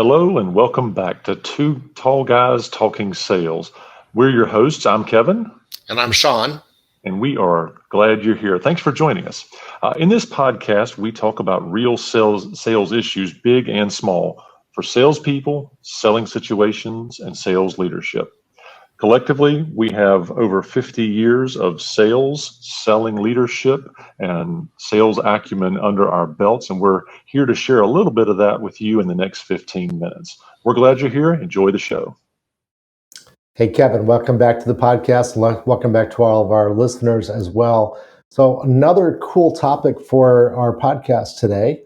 Hello and welcome back to Two Tall Guys Talking Sales. We're your hosts. I'm Kevin. And I'm Sean. And we are glad you're here. Thanks for joining us. In this podcast, we talk about real sales issues, big and small, for salespeople, selling situations, and sales leadership. Collectively, we have over 50 years of sales, selling leadership, and sales acumen under our belts, and we're here to share a little bit of that with you in the next 15 minutes. We're glad you're here. Enjoy the show. Hey, Kevin, welcome back to the podcast. Welcome back to all of our listeners as well. So another cool topic for our podcast today.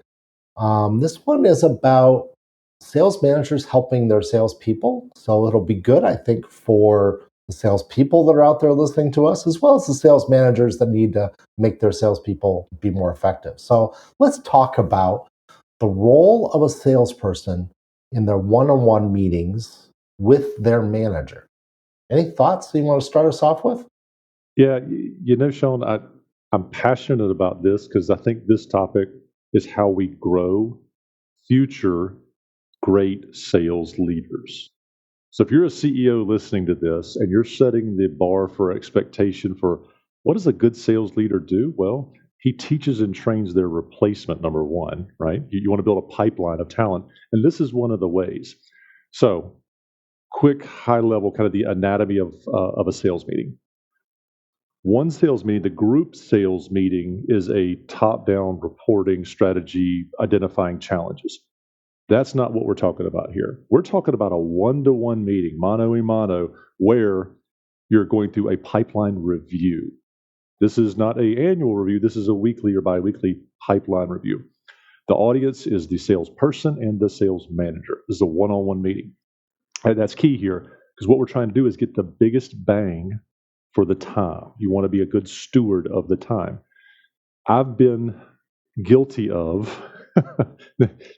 This one is about sales managers helping their salespeople. So it'll be good, I think, for the salespeople that are out there listening to us, as well as the sales managers that need to make their salespeople be more effective. So let's talk about the role of a salesperson in their one-on-one meetings with their manager. Any thoughts you want to start us off with? Yeah, Sean, I'm passionate about this because I think this topic is how we grow future great sales leaders. So if you're a CEO listening to this and you're setting the bar for expectation for what does a good sales leader do? Well, he teaches and trains their replacement, number one, right? You want to build a pipeline of talent. And this is one of the ways. So quick, high level, kind of the anatomy of a sales meeting. One sales meeting, the group sales meeting, is a top-down reporting strategy, identifying challenges. That's not what we're talking about here. We're talking about a one-to-one meeting, mano a mano, where you're going through a pipeline review. This is not an annual review. This is a weekly or biweekly pipeline review. The audience is the salesperson and the sales manager. This is a one-on-one meeting. And that's key here because what we're trying to do is get the biggest bang for the time. You want to be a good steward of the time. I've been guilty of,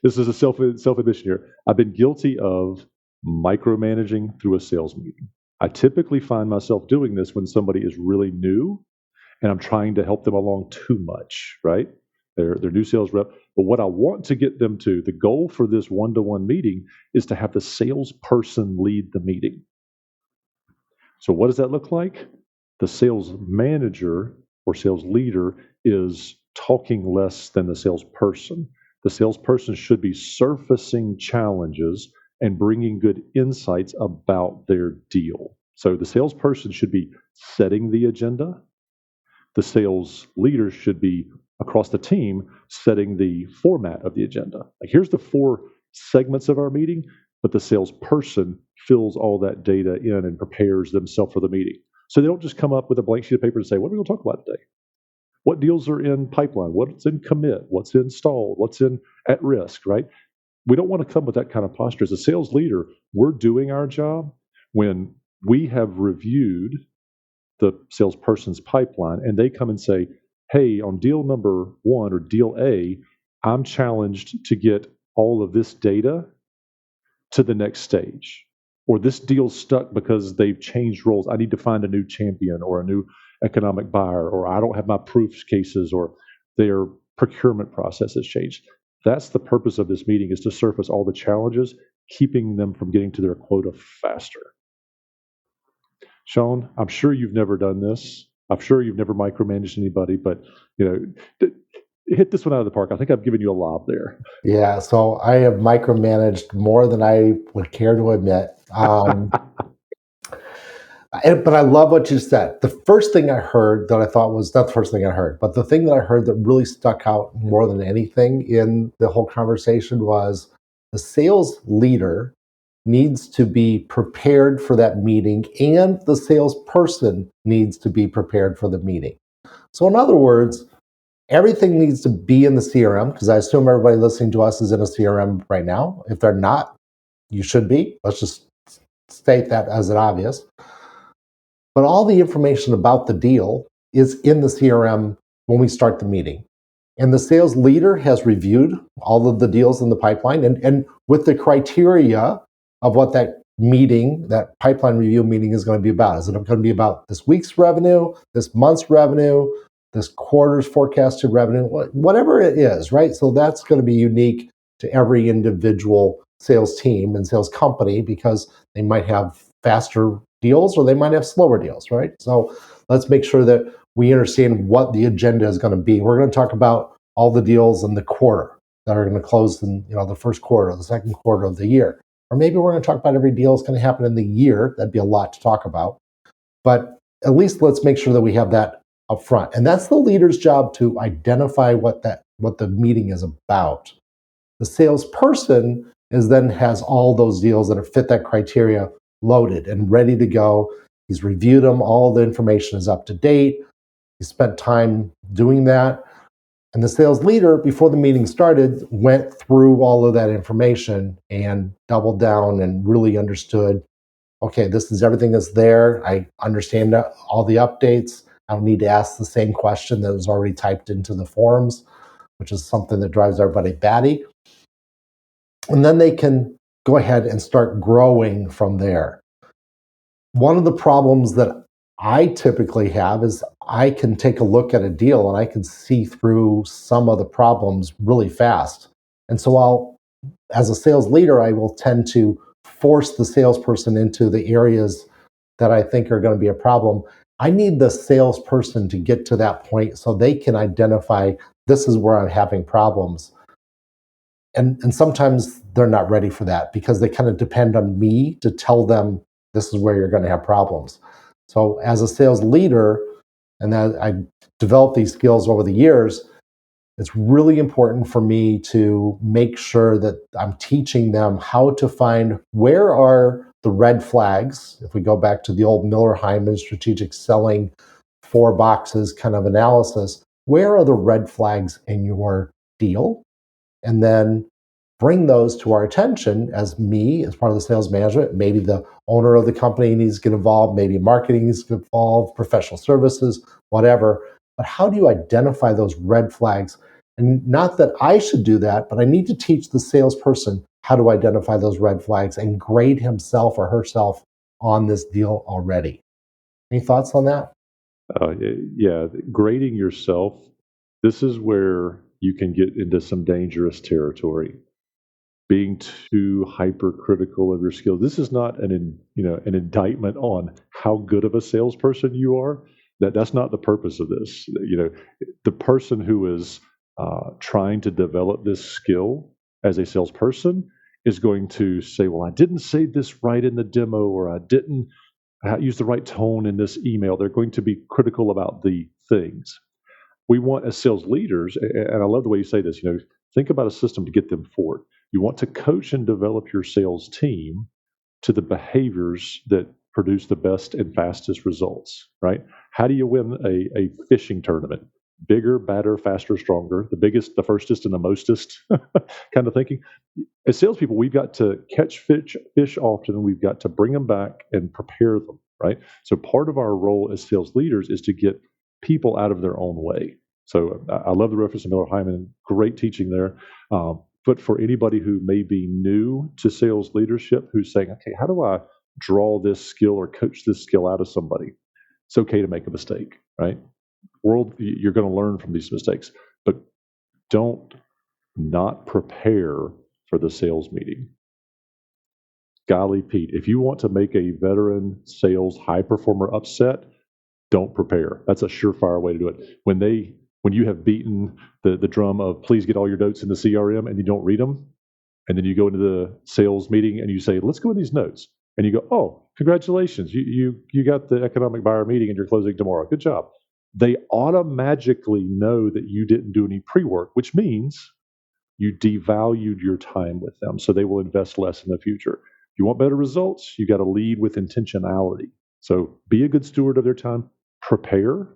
this is a self-admission here, I've been guilty of micromanaging through a sales meeting. I typically find myself doing this when somebody is really new and I'm trying to help them along too much, right? They're new sales rep. But what I want to get them to, the goal for this one-to-one meeting is to have the salesperson lead the meeting. So what does that look like? The sales manager or sales leader is talking less than the salesperson. The salesperson should be surfacing challenges and bringing good insights about their deal. So the salesperson should be setting the agenda. The sales leader should be across the team setting the format of the agenda. Like here's the 4 segments of our meeting, but the salesperson fills all that data in and prepares themselves for the meeting. So they don't just come up with a blank sheet of paper and say, what are we going to talk about today? What deals are in pipeline? What's in commit? What's installed? What's in at risk, right? We don't want to come with that kind of posture. As a sales leader, we're doing our job when we have reviewed the salesperson's pipeline and they come and say, hey, on deal number 1 or deal A, I'm challenged to get all of this data to the next stage. Or this deal's stuck because they've changed roles. I need to find a new champion or a new economic buyer, or I don't have my proofs cases, or their procurement process has changed. That's the purpose of this meeting, is to surface all the challenges, keeping them from getting to their quota faster. Sean, I'm sure you've never done this. I'm sure you've never micromanaged anybody, but hit this one out of the park. I think I've given you a lob there. Yeah, so I have micromanaged more than I would care to admit. But I love what you said. The first thing I heard that I thought was not the first thing I heard, but the thing that I heard that really stuck out more than anything in the whole conversation was the sales leader needs to be prepared for that meeting and the salesperson needs to be prepared for the meeting. So in other words, everything needs to be in the CRM, because I assume everybody listening to us is in a CRM right now. If they're not, you should be. Let's just state that as an obvious. But all the information about the deal is in the CRM when we start the meeting. And the sales leader has reviewed all of the deals in the pipeline and with the criteria of what that meeting, that pipeline review meeting is going to be about. Is it going to be about this week's revenue, this month's revenue, this quarter's forecasted revenue, whatever it is, right? So that's going to be unique to every individual sales team and sales company because they might have faster deals or they might have slower deals, right? So let's make sure that we understand what the agenda is going to be. We're going to talk about all the deals in the quarter that are going to close in the first quarter, the second quarter of the year. Or maybe we're going to talk about every deal that's going to happen in the year. That'd be a lot to talk about. But at least let's make sure that we have that up front. And that's the leader's job, to identify what the meeting is about. The salesperson has all those deals that fit that criteria loaded and ready to go. He's reviewed them, all the information is up to date. He spent time doing that. And the sales leader, before the meeting started, went through all of that information and doubled down and really understood, okay, this is everything that's there. I understand all the updates. I don't need to ask the same question that was already typed into the forms, which is something that drives everybody batty. And then they can go ahead and start growing from there. One of the problems that I typically have is I can take a look at a deal and I can see through some of the problems really fast. And so as a sales leader, I will tend to force the salesperson into the areas that I think are going to be a problem. I need the salesperson to get to that point so they can identify, this is where I'm having problems. And sometimes they're not ready for that because they kind of depend on me to tell them this is where you're going to have problems. So as a sales leader, and I developed these skills over the years, it's really important for me to make sure that I'm teaching them how to find where are the red flags. If we go back to the old Miller-Hyman strategic selling 4 boxes kind of analysis, where are the red flags in your deal? And then bring those to our attention as part of the sales management. Maybe the owner of the company needs to get involved, maybe marketing needs to get involved, professional services, whatever. But how do you identify those red flags? And not that I should do that, but I need to teach the salesperson how to identify those red flags and grade himself or herself on this deal already. Any thoughts on that? Yeah, grading yourself, this is where you can get into some dangerous territory. Being too hypercritical of your skills. This is not an indictment on how good of a salesperson you are. That's not the purpose of this. The person who is trying to develop this skill as a salesperson is going to say, well, I didn't say this right in the demo, or I didn't use the right tone in this email. They're going to be critical about the things. We want, as sales leaders, and I love the way you say this, think about a system to get them forward. You want to coach and develop your sales team to the behaviors that produce the best and fastest results, right? How do you win a fishing tournament? Bigger, better, faster, stronger, the biggest, the firstest, and the mostest kind of thinking. As salespeople, we've got to catch fish often, and we've got to bring them back and prepare them, right? So part of our role as sales leaders is to get people out of their own way. So I love the reference to Miller-Hyman, great teaching there. But for anybody who may be new to sales leadership, who's saying, okay, how do I draw this skill or coach this skill out of somebody? It's okay to make a mistake, right? You're going to learn from these mistakes, but don't not prepare for the sales meeting. Golly, Pete, if you want to make a veteran sales high performer upset, don't prepare. That's a surefire way to do it. When you have beaten the drum of please get all your notes in the CRM and you don't read them, and then you go into the sales meeting and you say, let's go with these notes. And you go, oh, congratulations. You got the economic buyer meeting and you're closing tomorrow. Good job. They automatically know that you didn't do any pre-work, which means you devalued your time with them. So they will invest less in the future. If you want better results, you got to lead with intentionality. So be a good steward of their time. Prepare.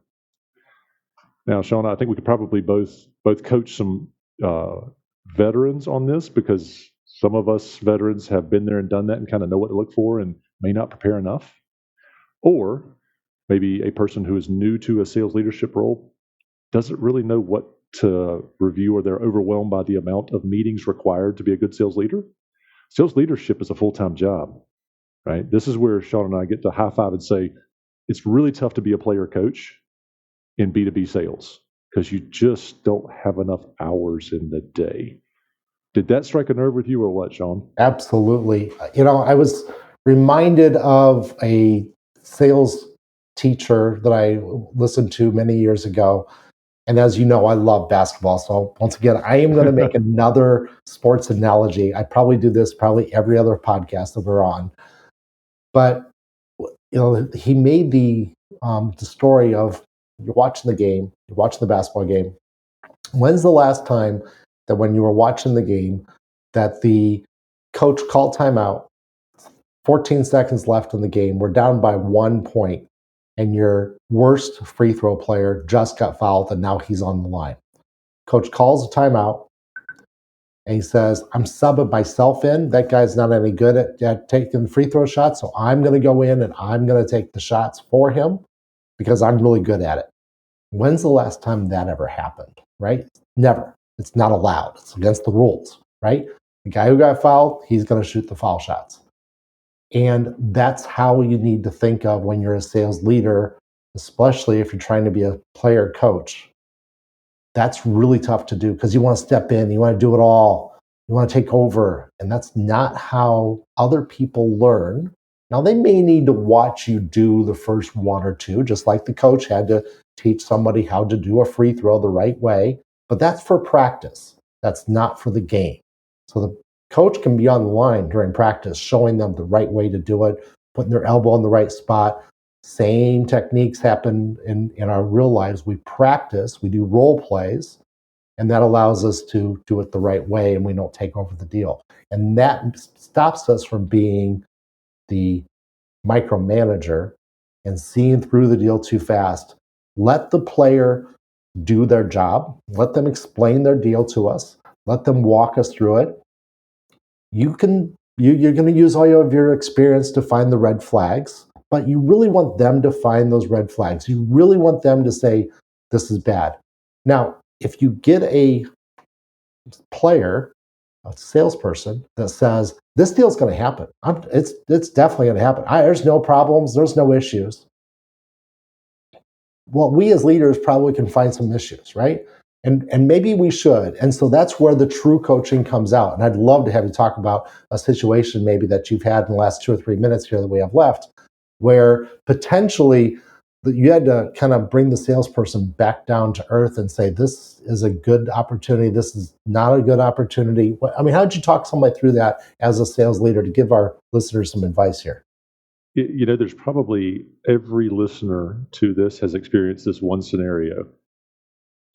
Now, Sean, I think we could probably both coach some veterans on this, because some of us veterans have been there and done that and kind of know what to look for and may not prepare enough. Or maybe a person who is new to a sales leadership role doesn't really know what to review, or they're overwhelmed by the amount of meetings required to be a good sales leader. Sales leadership is a full-time job, right? This is where Sean and I get to high five and say, it's really tough to be a player coach in B2B sales because you just don't have enough hours in the day. Did that strike a nerve with you or what, Sean? Absolutely. I was reminded of a sales teacher that I listened to many years ago. And as you know, I love basketball. So once again, I am going to make another sports analogy. I probably do this probably every other podcast that we're on. But he made the story of you're watching the game, you're watching the basketball game. When's the last time that when you were watching the game that the coach called timeout, 14 seconds left in the game, we're down by 1 point, and your worst free throw player just got fouled and now he's on the line? Coach calls a timeout and he says, I'm subbing myself in. That guy's not any good at taking free throw shots, so I'm going to go in and I'm going to take the shots for him because I'm really good at it. When's the last time that ever happened, right? Never. It's not allowed. It's against the rules, right? The guy who got fouled, he's going to shoot the foul shots. And that's how you need to think of when you're a sales leader, especially if you're trying to be a player coach. That's really tough to do because you want to step in, you want to do it all, you want to take over. And that's not how other people learn. Now, they may need to watch you do the first one or two, just like the coach had to teach somebody how to do a free throw the right way. But that's for practice. That's not for the game. So the coach can be on the line during practice, showing them the right way to do it, putting their elbow in the right spot. Same techniques happen in our real lives. We practice, we do role plays, and that allows us to do it the right way and we don't take over the deal. And that stops us from being the micromanager and seeing through the deal too fast. Let the player do their job. Let them explain their deal to us. Let them walk us through it. You're going to use all of your experience to find the red flags, but you really want them to find those red flags. You really want them to say, this is bad. Now, if you get a player, a salesperson that says, this deal's going to happen. It's definitely going to happen. There's no problems. There's no issues. Well, we as leaders probably can find some issues, right? And maybe we should. And so that's where the true coaching comes out. And I'd love to have you talk about a situation maybe that you've had in the last 2 or 3 minutes here that we have left, where potentially you had to kind of bring the salesperson back down to earth and say, this is a good opportunity. This is not a good opportunity. I mean, how did you talk somebody through that as a sales leader to give our listeners some advice here? There's probably every listener to this has experienced this one scenario.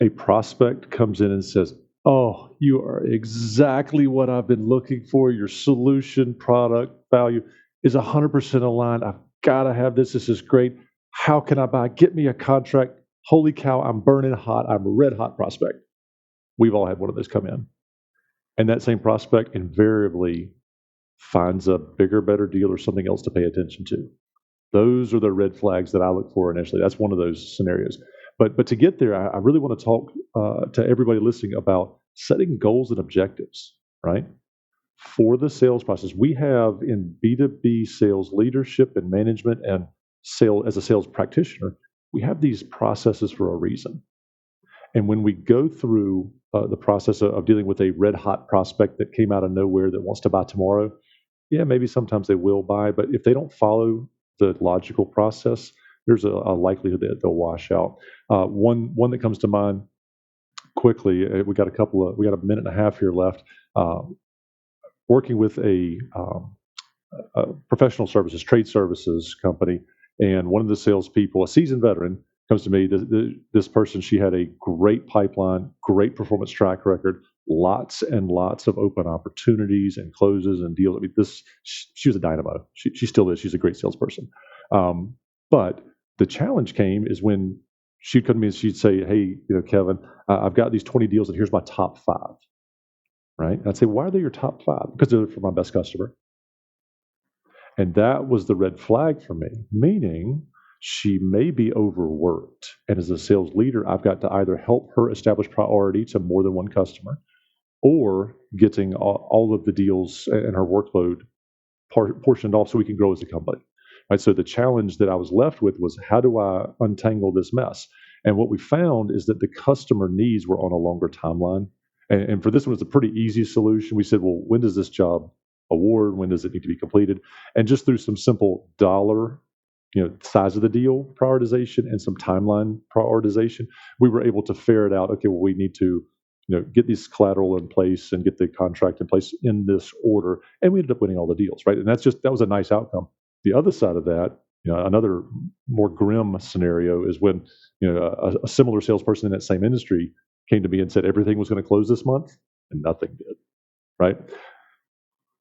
A prospect comes in and says, oh, you are exactly what I've been looking for. Your solution, product, value is 100% aligned. I've got to have this. This is great. How can I buy? Get me a contract. Holy cow, I'm burning hot. I'm a red hot prospect. We've all had one of those come in. And that same prospect invariably finds a bigger, better deal or something else to pay attention to. Those are the red flags that I look for initially. That's one of those scenarios. But to get there, I really want to talk to everybody listening about setting goals and objectives, right? For the sales process, we have in B2B sales leadership and management and as a sales practitioner, we have these processes for a reason. And when we go through the process of dealing with a red hot prospect that came out of nowhere that wants to buy tomorrow, yeah, maybe sometimes they will buy, but if they don't follow the logical process, there's a likelihood that they'll wash out. One that comes to mind quickly. We got a minute and a half here left. Working with a professional services, trade services company, and one of the salespeople, a seasoned veteran, comes to me. This person, she had a great pipeline, great performance track record, lots and lots of open opportunities and closes and deals. I mean, she was a dynamo. She still is. She's a great salesperson. But the challenge came is when she'd come to me and she'd say, hey, Kevin, I've got these 20 deals and here's my top 5. Right? And I'd say, why are they your top 5? Because they're for my best customer. And that was the red flag for me, meaning she may be overworked. And as a sales leader, I've got to either help her establish priority to more than one customer or getting all of the deals and her workload portioned off so we can grow as a company. Right? So the challenge that I was left with was, how do I untangle this mess? And what we found is that the customer needs were on a longer timeline. And for this one, it's a pretty easy solution. We said, well, when does this job award? When does it need to be completed? And just through some simple dollar, size of the deal prioritization and some timeline prioritization, we were able to ferret out, okay, well, we need to, get this collateral in place and get the contract in place in this order. And we ended up winning all the deals, right? And that was a nice outcome. The other side of that, another more grim scenario is when, a similar salesperson in that same industry came to me and said everything was going to close this month and nothing did, right?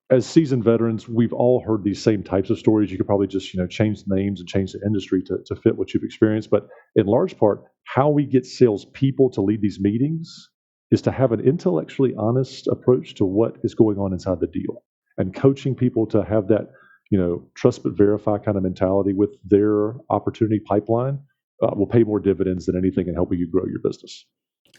As seasoned veterans, we've all heard these same types of stories. You could probably just, change the names and change the industry to fit what you've experienced. But in large part, how we get salespeople to lead these meetings is to have an intellectually honest approach to what is going on inside the deal, and coaching people to have that, trust but verify kind of mentality with their opportunity pipeline will pay more dividends than anything in helping you grow your business.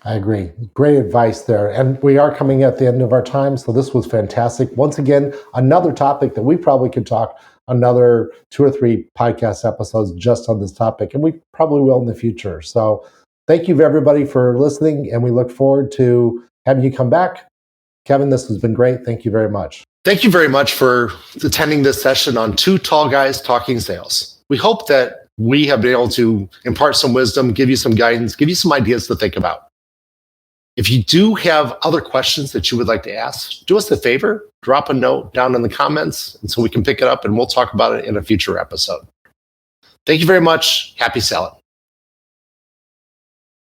I agree. Great advice there. And we are coming at the end of our time, so this was fantastic. Once again, another topic that we probably could talk another 2 or 3 podcast episodes just on this topic, and we probably will in the future. So thank you everybody for listening, and we look forward to having you come back. Kevin, this has been great. Thank you very much. Thank you very much for attending this session on Two Tall Guys Talking Sales. We hope that we have been able to impart some wisdom, give you some guidance, give you some ideas to think about. If you do have other questions that you would like to ask, do us a favor, drop a note down in the comments, and so we can pick it up and we'll talk about it in a future episode. Thank you very much. Happy selling.